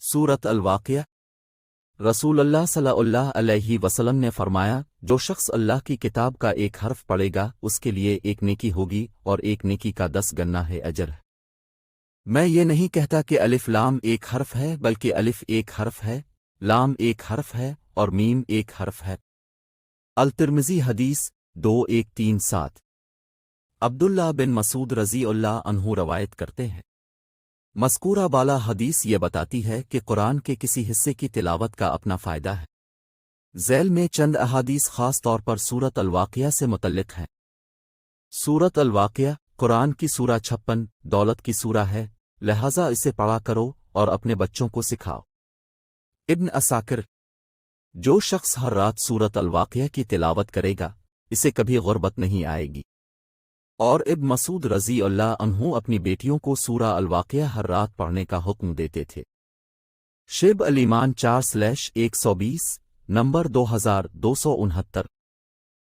سورۃ الواقعہ۔ رسول اللہ صلی اللہ علیہ وسلم نے فرمایا، جو شخص اللہ کی کتاب کا ایک حرف پڑھے گا اس کے لیے ایک نیکی ہوگی اور ایک نیکی کا 10 گنا ہے اجر ہے۔ میں یہ نہیں کہتا کہ الف لام ایک حرف ہے، بلکہ الف ایک حرف ہے، لام ایک حرف ہے اور میم ایک حرف ہے۔ الترمذی حدیث 2137۔ عبداللہ بن مسعود رضی اللہ عنہ روایت کرتے ہیں، مذکورہ بالا حدیث یہ بتاتی ہے کہ قرآن کے کسی حصے کی تلاوت کا اپنا فائدہ ہے۔ ذیل میں چند احادیث خاص طور پر سورۃ الواقعہ سے متعلق ہیں۔ سورۃ الواقعہ قرآن کی سورہ 56 دولت کی سورہ ہے، لہذا اسے پڑھا کرو اور اپنے بچوں کو سکھاؤ۔ ابن عساکر، جو شخص ہر رات سورۃ الواقعہ کی تلاوت کرے گا اسے کبھی غربت نہیں آئے گی۔ اور ابن مسعود رضی اللہ عنہ اپنی بیٹیوں کو سورہ الواقعہ ہر رات پڑھنے کا حکم دیتے تھے۔ شعب الایمان 4/120 نمبر 2269۔